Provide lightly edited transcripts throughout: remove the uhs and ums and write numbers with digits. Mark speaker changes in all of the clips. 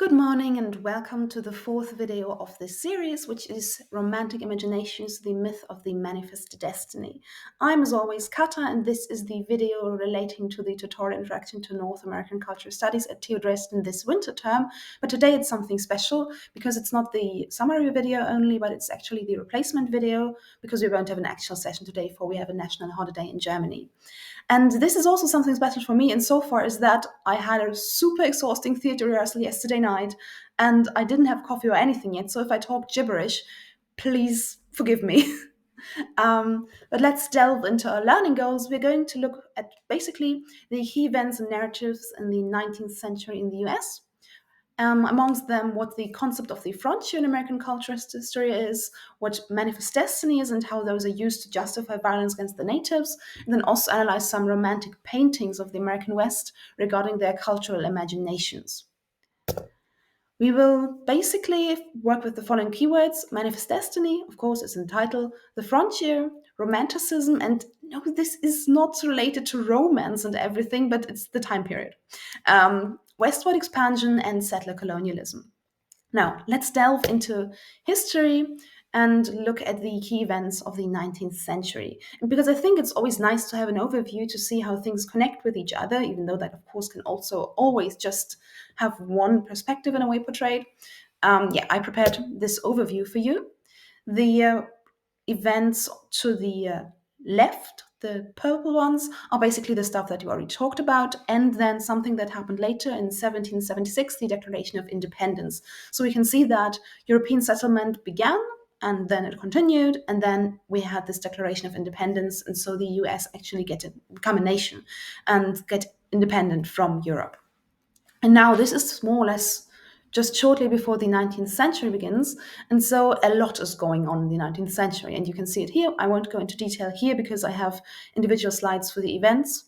Speaker 1: Good morning and welcome to the fourth video of this series, which is Romantic Imaginations, the Myth of the Manifest Destiny. I'm, as always, Kata, and this is the video relating to the tutorial introduction to North American Cultural Studies at TU Dresden this winter term. But today it's something special because it's not the summary video only, but it's actually the replacement video because we won't have an actual session today for we have a national holiday in Germany. And this is also something special for me insofar as that I had a super exhausting theater rehearsal yesterday night and I didn't have coffee or anything yet. So if I talk gibberish, please forgive me. But let's delve into our learning goals. We're going to look at basically the key events and narratives in the 19th century in the US. Amongst them, what the concept of the frontier in American cultural history is, what manifest destiny is, and how those are used to justify violence against the natives, and then also analyze some romantic paintings of the American West regarding their cultural imaginations. We will basically work with the following keywords: manifest destiny, of course, is in the title, the frontier, romanticism, and no, this is not related to romance and everything, but it's the time period. Westward expansion and settler colonialism. Now, let's delve into history and look at the key events of the 19th century. And because I think it's always nice to have an overview to see how things connect with each other, even though that, of course, can also always just have one perspective in a way portrayed. I prepared this overview for you. The events to the left, the purple ones, are basically the stuff that you already talked about, and then something that happened later in 1776, the Declaration of Independence. So we can see that European settlement began, and then it continued, and then we had this Declaration of Independence, and so the US actually become a nation and get independent from Europe. And now this is more or less just shortly before the 19th century begins. And so a lot is going on in the 19th century. And you can see it here. I won't go into detail here because I have individual slides for the events.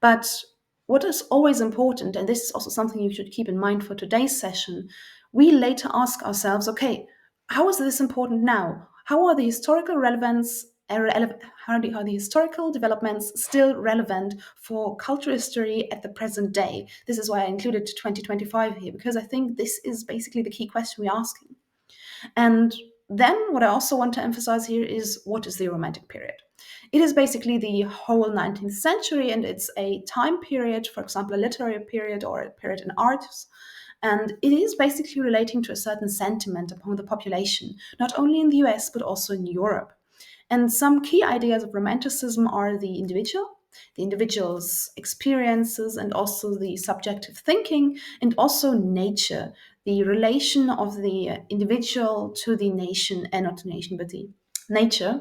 Speaker 1: But what is always important, and this is also something you should keep in mind for today's session, we later ask ourselves, okay, how is this important now? How are the historical relevance how are the historical developments still relevant for cultural history at the present day? This is why I included 2025 here, because I think this is basically the key question we're asking. And then what I also want to emphasize here is, what is the Romantic period? It is basically the whole 19th century, and it's a time period, for example, a literary period or a period in arts. And it is basically relating to a certain sentiment among the population, not only in the US, but also in Europe. And some key ideas of Romanticism are the individual's experiences, and also the subjective thinking, and also nature, the relation of the individual to the nation, and not the nation, but the nature.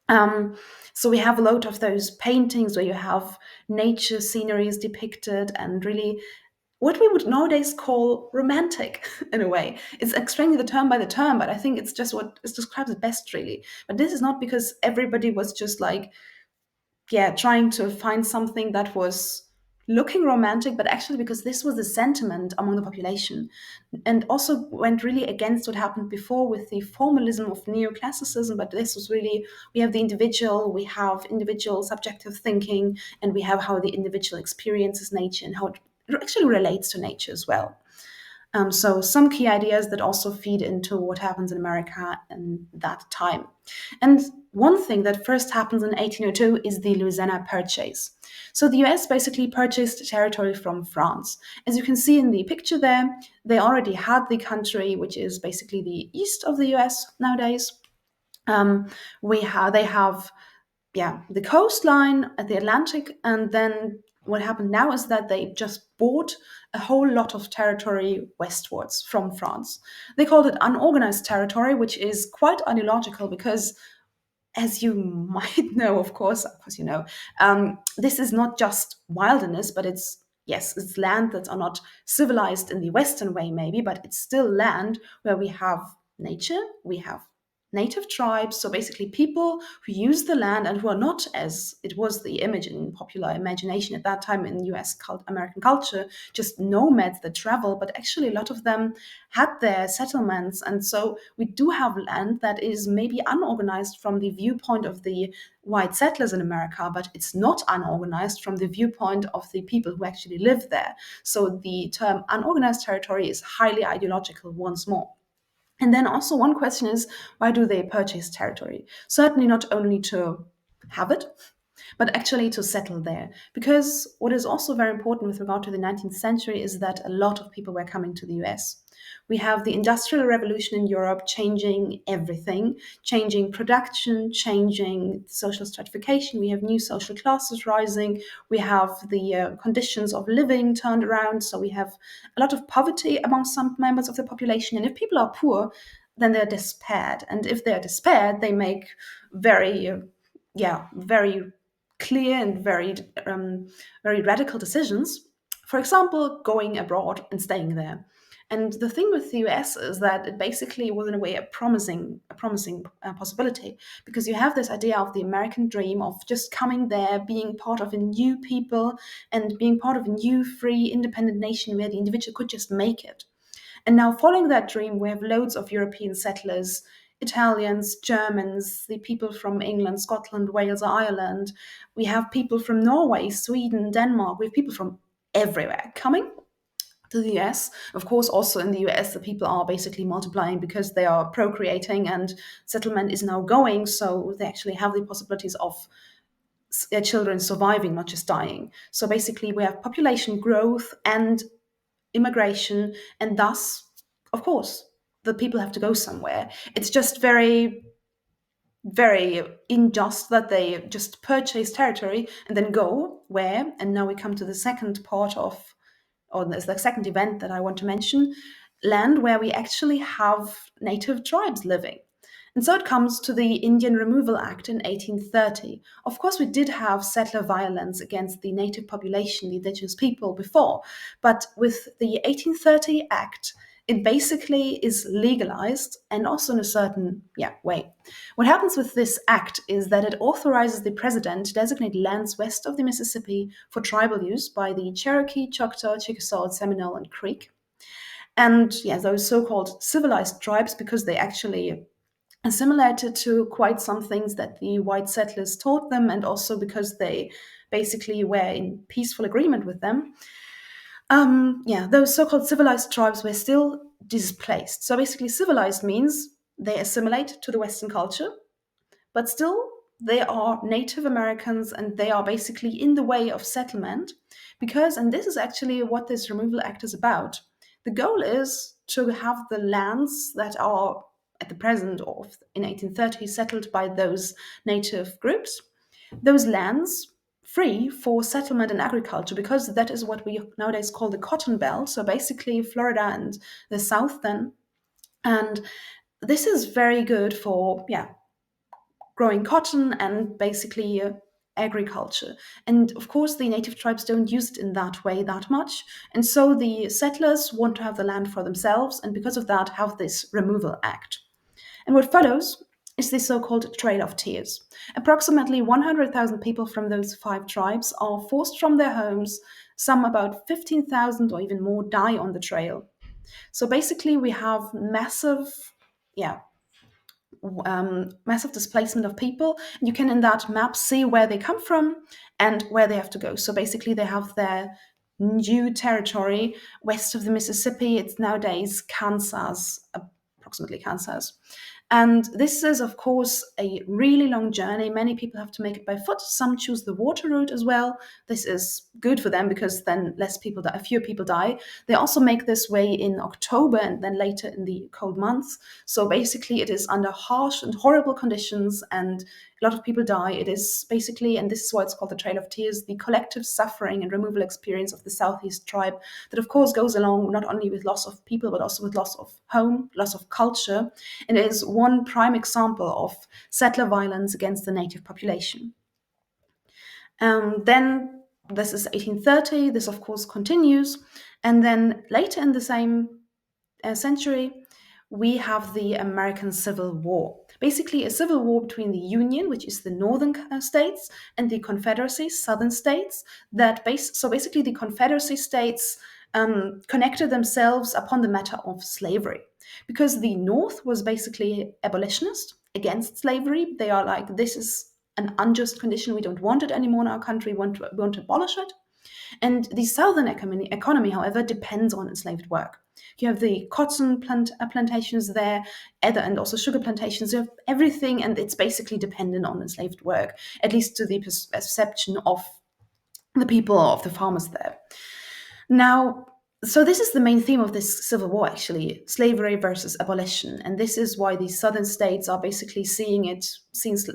Speaker 1: So we have a lot of those paintings where you have nature sceneries depicted and really what we would nowadays call romantic in a way. It's explaining the term by the term, but I think it's just what it describes it best, really. But this is not because everybody was just like, trying to find something that was looking romantic, but actually because this was the sentiment among the population, and also went really against what happened before with the formalism of neoclassicism. But this was really, we have individual subjective thinking, and we have how the individual experiences nature and how it actually relates to nature as well. So some key ideas that also feed into what happens in America in that time. And one thing that first happens in 1802 is the Louisiana Purchase. So the US basically purchased territory from France. As you can see in the picture there, they already had the country, which is basically the east of the US nowadays. They have the coastline at the Atlantic, and then what happened now is that they just bought a whole lot of territory westwards from France. They called it unorganized territory, which is quite ideological because, as you might know, of course you know, this is not just wilderness, but it's land that are not civilized in the Western way, maybe, but it's still land where we have nature, we have native tribes, so basically people who use the land and who are not, as it was the image in popular imagination at that time in US American culture, just nomads that travel, but actually a lot of them had their settlements. And so we do have land that is maybe unorganized from the viewpoint of the white settlers in America, but it's not unorganized from the viewpoint of the people who actually live there. So the term unorganized territory is highly ideological once more. And then also one question is, why do they purchase territory? Certainly not only to have it, but actually to settle there. Because what is also very important with regard to the 19th century is that a lot of people were coming to the US. We have the Industrial Revolution in Europe changing everything, changing production, changing social stratification. We have new social classes rising. We have the conditions of living turned around. So we have a lot of poverty among some members of the population. And if people are poor, then they're despaired. And if they're despaired, they make very, very clear and very radical decisions. For example, going abroad and staying there. And the thing with the US is that it basically was in a way a promising possibility, because you have this idea of the American dream of just coming there, being part of a new people, and being part of a new, free, independent nation where the individual could just make it. And now, following that dream, we have loads of European settlers, Italians, Germans, the people from England, Scotland, Wales, Ireland. We have people from Norway, Sweden, Denmark. We have people from everywhere coming to the US. Of course, also in the US, the people are basically multiplying because they are procreating and settlement is now going. So they actually have the possibilities of their children surviving, not just dying. So basically, we have population growth and immigration, and thus, of course, the people have to go somewhere. It's just very, very unjust that they just purchase territory and then go where. And now we come to the second part of, or there's the second event that I want to mention, land where we actually have native tribes living. And so it comes to the Indian Removal Act in 1830. Of course, we did have settler violence against the native population, the indigenous people, before, but with the 1830 Act, it basically is legalized, and also in a certain way. What happens with this act is that it authorizes the president to designate lands west of the Mississippi for tribal use by the Cherokee, Choctaw, Chickasaw, Seminole, and Creek. And those so-called civilized tribes, because they actually assimilated to quite some things that the white settlers taught them, and also because they basically were in peaceful agreement with them. Those so-called civilized tribes were still displaced. So basically, civilized means they assimilate to the Western culture, but still they are Native Americans and they are basically in the way of settlement. Because, and this is actually what this Removal Act is about, the goal is to have the lands that are at the present or in 1830 settled by those native groups, those lands free for settlement and agriculture, because that is what we nowadays call the Cotton Belt. So basically, Florida and the South, then. And this is very good for, growing cotton and basically agriculture. And of course, the native tribes don't use it in that way that much. And so the settlers want to have the land for themselves, and because of that, have this Removal Act. And what follows is the so-called Trail of Tears. Approximately 100,000 people from those 5 tribes are forced from their homes. Some, about 15,000 or even more, die on the trail. So basically, we have massive displacement of people. You can, in that map, see where they come from and where they have to go. So basically, they have their new territory west of the Mississippi. It's nowadays Kansas, approximately Kansas. And this is, of course, a really long journey. Many people have to make it by foot. Some choose the water route as well. This is good for them because then fewer people die. They also make this way in October and then later in the cold months. So basically, it is under harsh and horrible conditions, and a lot of people die. It is basically, and this is why it's called the Trail of Tears, the collective suffering and removal experience of the Southeast tribe that, of course, goes along not only with loss of people, but also with loss of home, loss of culture. And it is one prime example of settler violence against the native population. Then this is 1830. This, of course, continues. And then later in the same century, we have the American Civil War. Basically, a civil war between the Union, which is the northern states, and the Confederacy, southern states. So basically, the Confederacy states connected themselves upon the matter of slavery, because the North was basically abolitionist against slavery. They are like, this is an unjust condition. We don't want it anymore in our country. We want to abolish it. And the southern economy, however, depends on enslaved work. You have the cotton plantations there, and also sugar plantations. You have everything, and it's basically dependent on enslaved work, at least to the perception of the people, of the farmers there. Now, so this is the main theme of this civil war, actually, slavery versus abolition, and this is why the southern states are basically seeing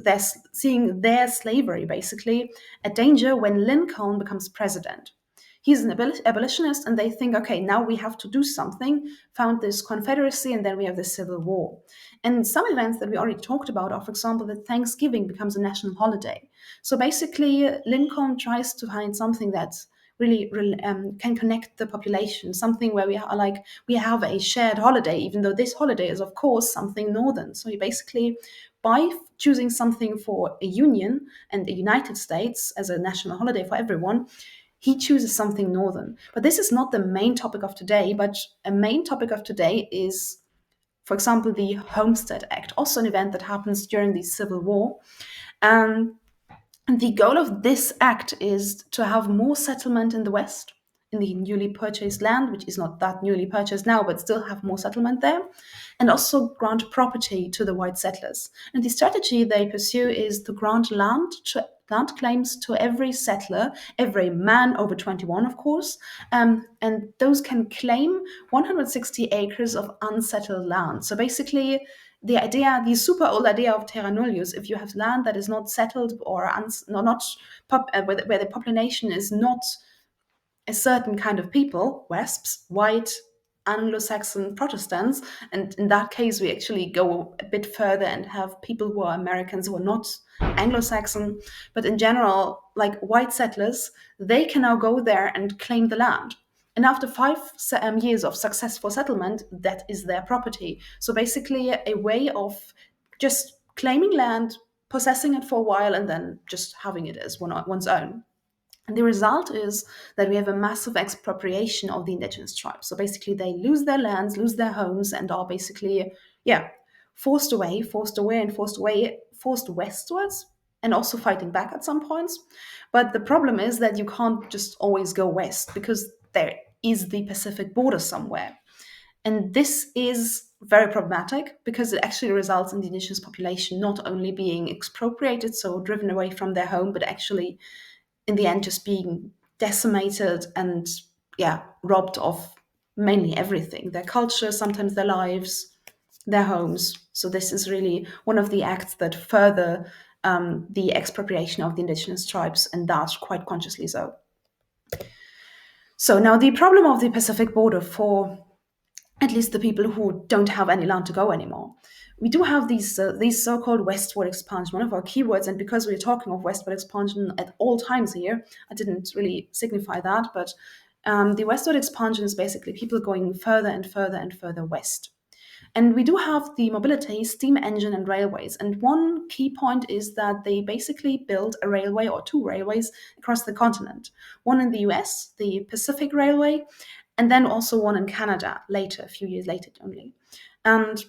Speaker 1: their slavery basically a danger when Lincoln becomes president. He's an abolitionist, and they think, okay, now we have to do something. Found this Confederacy, and then we have the Civil War. And some events that we already talked about are, for example, that Thanksgiving becomes a national holiday. So basically, Lincoln tries to find something that's really can connect the population, something where we have a shared holiday, even though this holiday is of course something northern. So he basically, by choosing something for a union and the United States as a national holiday for everyone, he chooses something northern. But this is not the main topic of today. But a main topic of today is, for example, the Homestead Act, also an event that happens during the Civil War. And the goal of this act is to have more settlement in the West, in the newly purchased land, which is not that newly purchased now, but still have more settlement there, and also grant property to the white settlers. And the strategy they pursue is to grant land claims to every settler, every man over 21, of course, and those can claim 160 acres of unsettled land. So basically, the super old idea of terra nullius, if you have land that is not settled or where the population is not a certain kind of people, WESPs, white, Anglo-Saxon Protestants, and in that case we actually go a bit further and have people who are Americans who are not Anglo-Saxon, but in general, like white settlers, they can now go there and claim the land. And after 5 years of successful settlement, that is their property. So basically, a way of just claiming land, possessing it for a while, and then just having it as one's own. And the result is that we have a massive expropriation of the indigenous tribes. So basically, they lose their lands, lose their homes, and are basically, yeah, forced westwards, and also fighting back at some points. But the problem is that you can't just always go west, because there is the Pacific border somewhere. And this is very problematic because it actually results in the indigenous population not only being expropriated, so driven away from their home, but actually in the end just being decimated and, yeah, robbed of mainly everything, their culture, sometimes their lives, their homes. So this is really one of the acts that further the expropriation of the indigenous tribes, and that quite consciously so. So now the problem of the Pacific border for at least the people who don't have any land to go anymore. We do have these so-called westward expansion, one of our keywords, and because we're talking of westward expansion at all times here, I didn't really signify that, but the westward expansion is basically people going further and further and further west. And we do have the mobility, steam engine, and railways. And one key point is that they basically build a railway or two railways across the continent. One in the US, the Pacific Railway, and then also one in Canada later, a few years later only. And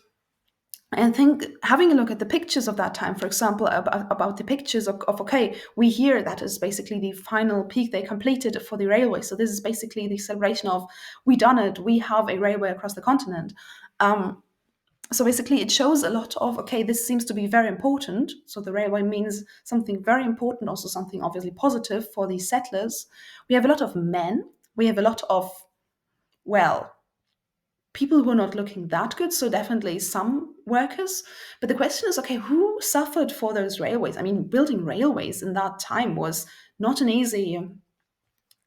Speaker 1: I think having a look at the pictures of that time, for example, about the pictures of okay, we hear that is basically the final peak they completed for the railway. So this is basically the celebration of, we done it, we have a railway across the continent. So basically it shows a lot of, okay, this seems to be very important. So the railway means something very important, also something obviously positive for the settlers. We have a lot of men. We have a lot of, well, people who are not looking that good, so definitely some workers. But the question is, okay, who suffered for those railways? I mean, building railways in that time was not an easy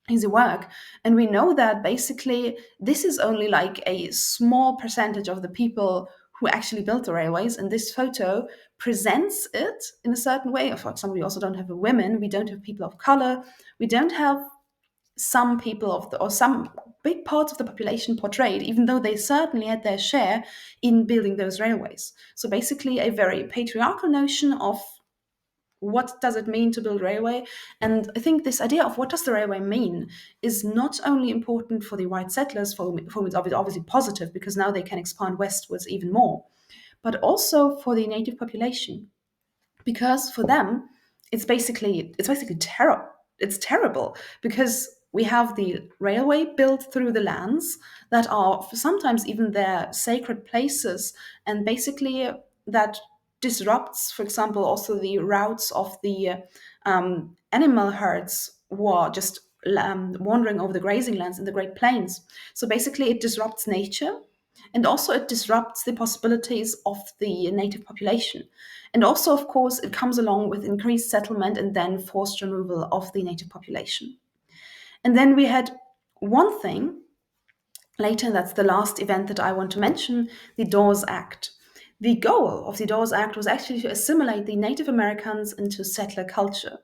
Speaker 1: work. And we know that basically this is only like a small percentage of the people who actually built the railways. And this photo presents it in a certain way. For example, we also don't have women, we don't have people of color, we don't have some people or some big parts of the population portrayed, even though they certainly had their share in building those railways. So basically, a very patriarchal notion of what does it mean to build railway. And I think this idea of what does the railway mean is not only important for the white settlers, for whom it's obviously positive because now they can expand westwards even more, but also for the native population, because for them it's basically terror. It's terrible because we have the railway built through the lands that are sometimes even their sacred places, and basically that disrupts, for example, also the routes of the animal herds who are just wandering over the grazing lands in the Great Plains. So basically, it disrupts nature, and also it disrupts the possibilities of the native population. And also, of course, it comes along with increased settlement and then forced removal of the native population. And then we had one thing later, and that's the last event that I want to mention, the Dawes Act. The goal of the Dawes Act was actually to assimilate the Native Americans into settler culture.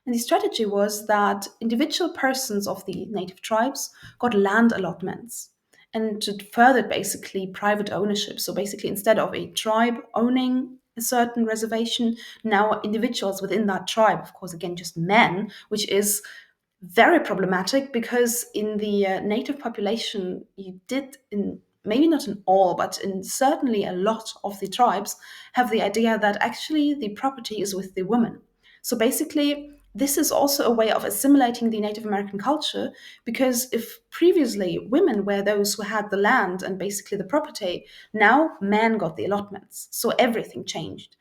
Speaker 1: And the strategy was that individual persons of the native tribes got land allotments and to further basically private ownership. So basically, instead of a tribe owning a certain reservation, now individuals within that tribe, of course, again, just men, which is very problematic because in the native population, you did in maybe not in all, but in certainly a lot of the tribes have the idea that actually the property is with the woman. So basically, this is also a way of assimilating the Native American culture, because if previously women were those who had the land and basically the property, now men got the allotments. So everything changed.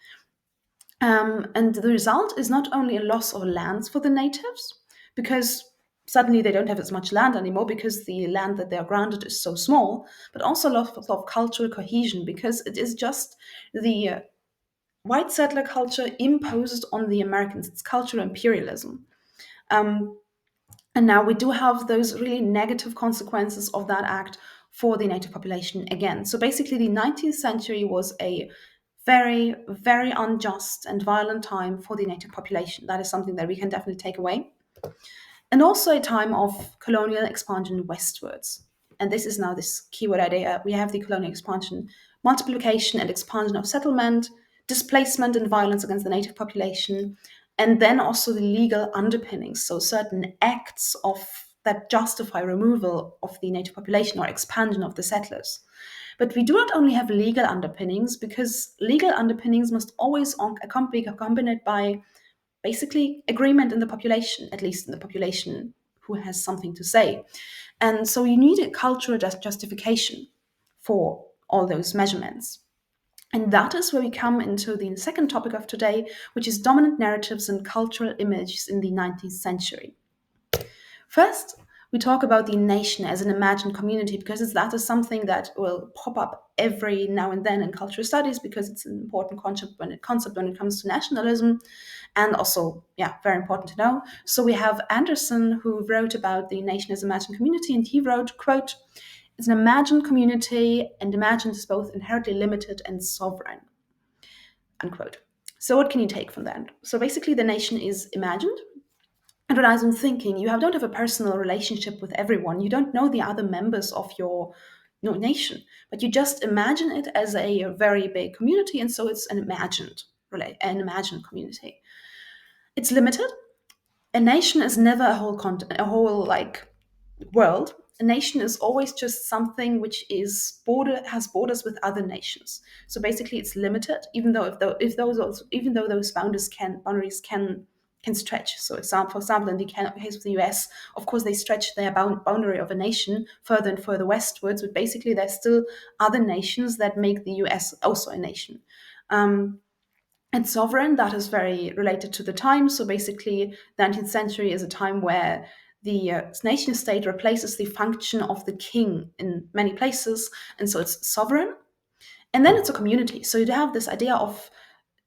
Speaker 1: And the result is not only a loss of lands for the natives, because suddenly they don't have as much land anymore because the land that they are granted is so small, but also loss of cultural cohesion because it is just the white settler culture imposed on the Americans. It's cultural imperialism. Um, and now we do have those really negative consequences of that act for the native population again. So basically, the 19th century was a very, very unjust and violent time for the native population. That is something that we can definitely take away. And also a time of colonial expansion westwards. And this is now this keyword idea. We have the colonial expansion, multiplication and expansion of settlement, displacement and violence against the native population, and then also the legal underpinnings. So certain acts of that justify removal of the native population or expansion of the settlers. But we do not only have legal underpinnings, because legal underpinnings must always be accompanied by basically agreement in the population, at least in the population who has something to say. And so you need a cultural justification for all those measurements. And that is where we come into the second topic of today, which is dominant narratives and cultural images in the 19th century. First, we talk about the nation as an imagined community, because that is something that will pop up every now and then in cultural studies, because it's an important concept when it comes to nationalism, and also, yeah, very important to know. So we have Anderson, who wrote about the nation as an imagined community, and he wrote, quote, "It's an imagined community, and imagined is both inherently limited and sovereign," unquote. So what can you take from that? So basically, the nation is imagined. And when I was thinking, don't have a personal relationship with everyone. You don't know the other members of your nation, but you just imagine it as a very big community, and so it's an imagined community. It's limited. A nation is never a whole continent, a whole like world. A nation is always just something which has borders with other nations. So basically, it's limited, even though those boundaries can stretch. So, for example, in the case of the US, of course, they stretch their boundary of a nation further and further westwards, but basically, there's still other nations that make the US also a nation. And sovereign, that is very related to the time. So basically, the 19th century is a time where the nation state replaces the function of the king in many places, and so it's sovereign. And then it's a community. So you have this idea of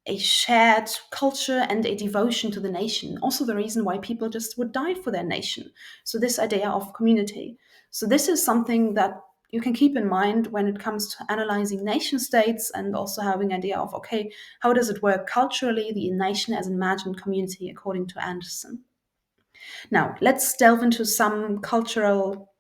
Speaker 1: a shared culture and a devotion to the nation. Also, the reason why people just would die for their nation. So, this idea of community. So, this is something that you can keep in mind when it comes to analyzing nation states, and also having an idea of, okay, how does it work culturally, the nation as an imagined community, according to Anderson. Now, let's delve into some cultural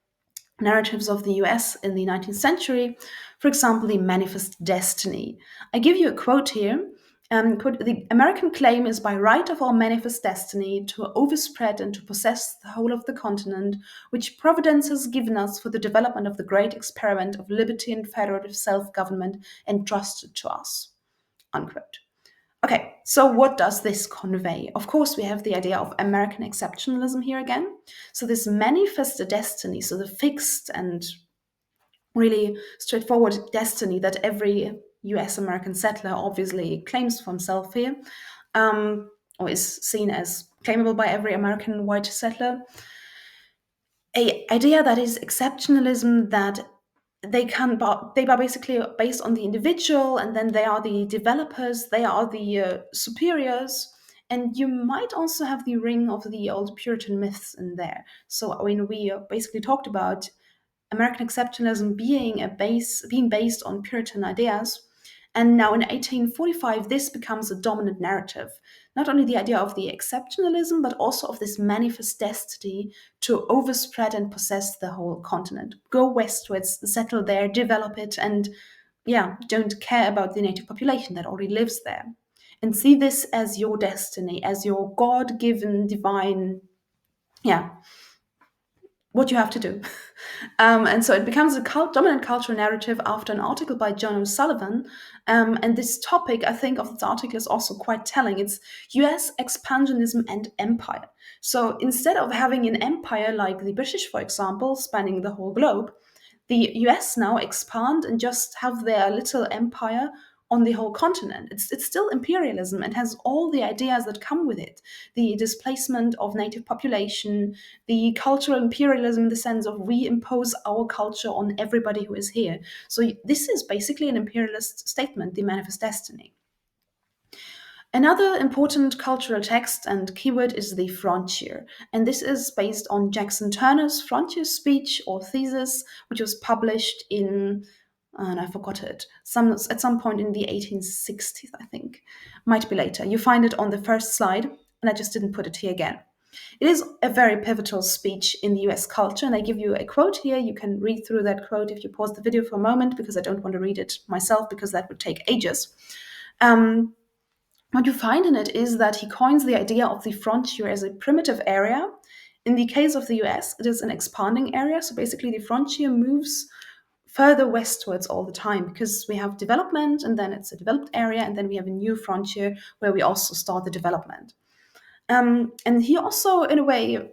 Speaker 1: narratives of the US in the 19th century. For example, the manifest destiny. I give you a quote here. Quote, the American claim is by right of our manifest destiny to overspread and to possess the whole of the continent, which Providence has given us for the development of the great experiment of liberty and federative self-government entrusted to us. Unquote. Okay, so what does this convey? Of course, we have the idea of American exceptionalism here again. So, this manifest destiny, so the fixed and really straightforward destiny that every US American settler obviously claims for himself here, or is seen as claimable by every American white settler. A idea that is exceptionalism, that they are basically based on the individual, and then they are the developers, they are the superiors, and you might also have the ring of the old Puritan myths in there. So when we basically talked about American exceptionalism being based on Puritan ideas. And now in 1845, this becomes a dominant narrative. Not only the idea of the exceptionalism, but also of this manifest destiny to overspread and possess the whole continent. Go westwards, settle there, develop it, and don't care about the native population that already lives there. And see this as your destiny, as your God given divine, yeah, what you have to do. And so it becomes a dominant cultural narrative after an article by John O'Sullivan. And this topic, I think, of this article is also quite telling. It's US expansionism and empire. So instead of having an empire like the British, for example, spanning the whole globe, the US now expand and just have their little empire on the whole continent. It's still imperialism and has all the ideas that come with it: the displacement of native population, the cultural imperialism in the sense of we impose our culture on everybody who is here. So this is basically an imperialist statement, the Manifest Destiny. Another important cultural text and keyword is the frontier, and this is based on Jackson Turner's frontier speech or thesis, which was published in, and I forgot it, at some point in the 1860s, I think. Might be later. You find it on the first slide, and I just didn't put it here again. It is a very pivotal speech in the US culture, and I give you a quote here. You can read through that quote if you pause the video for a moment, because I don't want to read it myself, because that would take ages. What you find in it is that he coins the idea of the frontier as a primitive area. In the case of the US, it is an expanding area. So basically, the frontier moves further westwards all the time, because we have development, and then it's a developed area, and then we have a new frontier where we also start the development. And he also, in a way,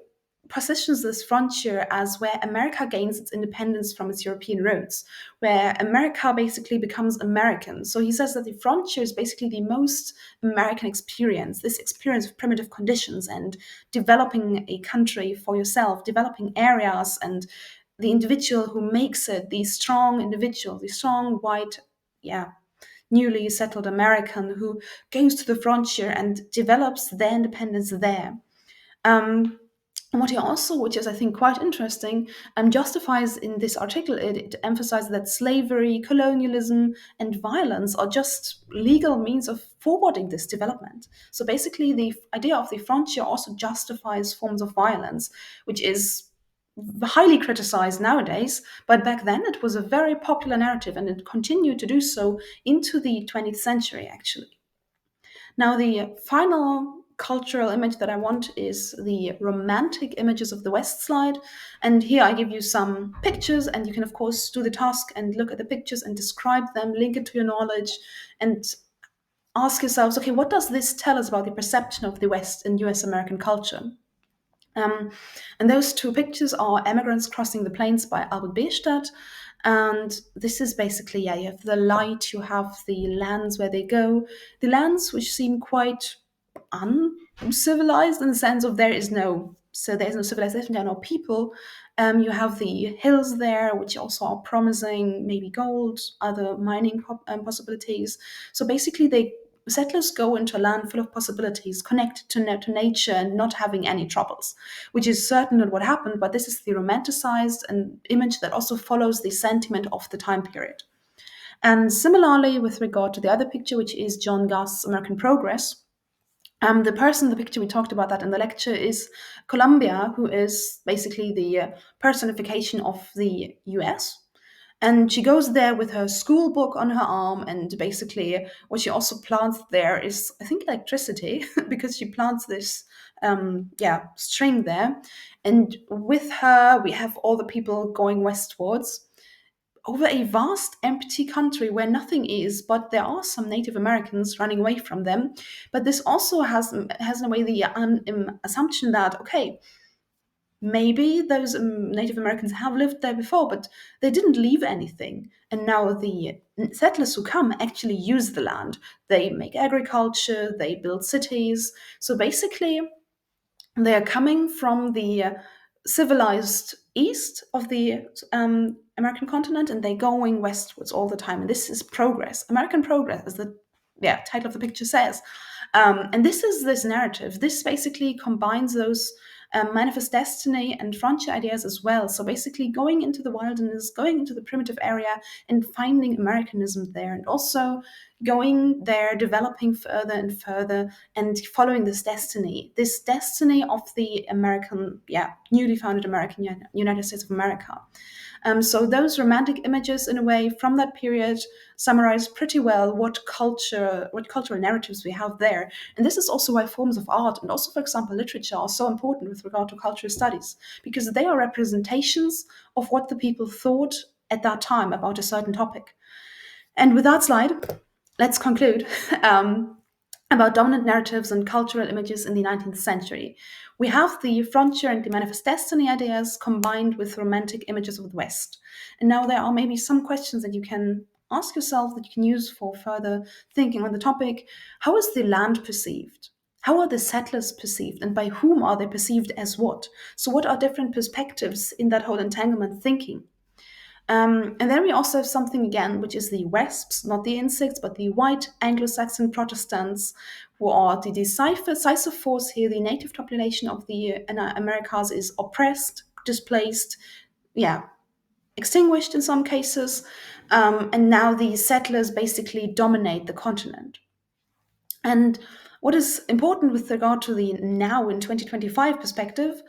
Speaker 1: positions this frontier as where America gains its independence from its European roots, where America basically becomes American. So he says that the frontier is basically the most American experience, this experience of primitive conditions and developing a country for yourself, developing areas, and the individual who makes it, the strong individual, the strong white, newly settled American who goes to the frontier and develops their independence there. And what he also, which is I think quite interesting, justifies in this article, it emphasizes that slavery, colonialism, and violence are just legal means of forwarding this development. So basically, the idea of the frontier also justifies forms of violence, which is highly criticized nowadays, but back then it was a very popular narrative, and it continued to do so into the 20th century, actually. Now, the final cultural image that I want is the romantic images of the West slide. And here I give you some pictures, and you can, of course, do the task and look at the pictures and describe them, link it to your knowledge, and ask yourselves, okay, what does this tell us about the perception of the West in US American culture? And those two pictures are Emigrants Crossing the Plains by Albert Bierstadt. And this is basically, you have the light, you have the lands where they go, the lands which seem quite uncivilized in the sense of there's no civilization, there are no people. You have the hills there, which also are promising maybe gold, other mining possibilities. So basically, settlers go into a land full of possibilities, connected to nature and not having any troubles, which is certainly not what happened, but this is the romanticized image that also follows the sentiment of the time period. And similarly, with regard to the other picture, which is John Gast's American Progress, The person, the picture we talked about that in the lecture is Columbia, who is basically the personification of the US. And she goes there with her school book on her arm, and basically what she also plants there is, I think, electricity, because she plants this, string there. And with her, we have all the people going westwards over a vast empty country where nothing is, but there are some Native Americans running away from them. But this also has in a way the assumption that, okay, maybe those Native Americans have lived there before, but they didn't leave anything. And now the settlers who come actually use the land. They make agriculture, they build cities. So basically, they are coming from the civilized east of the American continent, and they're going westwards all the time. And this is progress, American progress, as the title of the picture says. And this is this narrative. This basically combines those manifest destiny and frontier ideas as well. So basically, going into the wilderness, going into the primitive area, and finding Americanism there, and also going there, developing further and further, and following this destiny of the American, newly founded American United States of America. So those romantic images, in a way, from that period, summarize pretty well what cultural narratives we have there. And this is also why forms of art and also, for example, literature are so important with regard to cultural studies, because they are representations of what the people thought at that time about a certain topic. And with that slide, let's conclude about dominant narratives and cultural images in the 19th century. We have the frontier and the manifest destiny ideas combined with romantic images of the West. And now there are maybe some questions that you can ask yourself that you can use for further thinking on the topic. How is the land perceived? How are the settlers perceived, and by whom are they perceived as what? So, what are different perspectives in that whole entanglement thinking? And then we also have something again, which is the WASPs, not the insects, but the white Anglo-Saxon Protestants, who are the decisive force here. The native population of the Americas is oppressed, displaced, extinguished in some cases, and now the settlers basically dominate the continent. And what is important with regard to the now in 2025 perspective,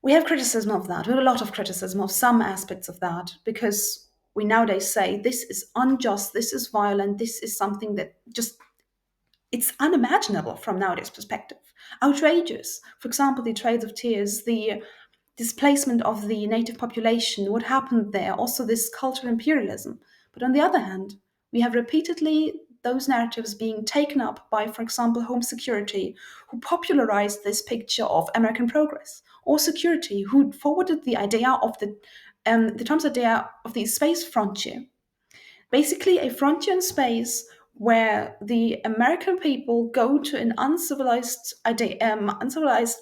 Speaker 1: we have criticism of that. We have a lot of criticism of some aspects of that, because we nowadays say this is unjust, this is violent, this is something that just, it's unimaginable from nowadays perspective. Outrageous. For example, the Trades of Tears, the displacement of the native population, what happened there, also this cultural imperialism. But on the other hand, we have repeatedly those narratives being taken up by, for example, Home Security, who popularized this picture of American progress, or Security, who forwarded the idea of the Trump's idea of the space frontier. Basically, a frontier in space where the American people go to an uncivilized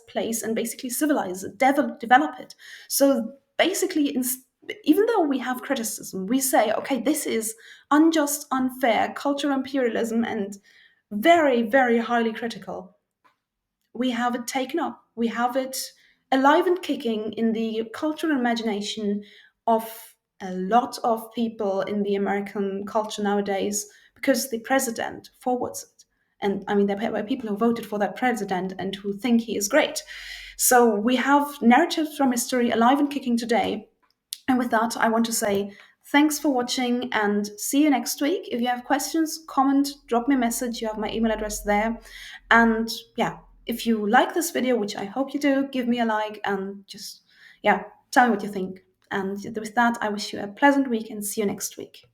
Speaker 1: place and basically civilize it, develop it. So basically, even though we have criticism, we say, okay, this is unjust, unfair, cultural imperialism, and very, very highly critical. We have it taken up. We have it alive and kicking in the cultural imagination of a lot of people in the American culture nowadays, because the president forwards it. And I mean, there were people who voted for that president and who think he is great. So we have narratives from history alive and kicking today. And with that, I want to say thanks for watching and see you next week. If you have questions, comment, drop me a message. You have my email address there. And if you like this video, which I hope you do, give me a like and just, tell me what you think. And with that, I wish you a pleasant week and see you next week.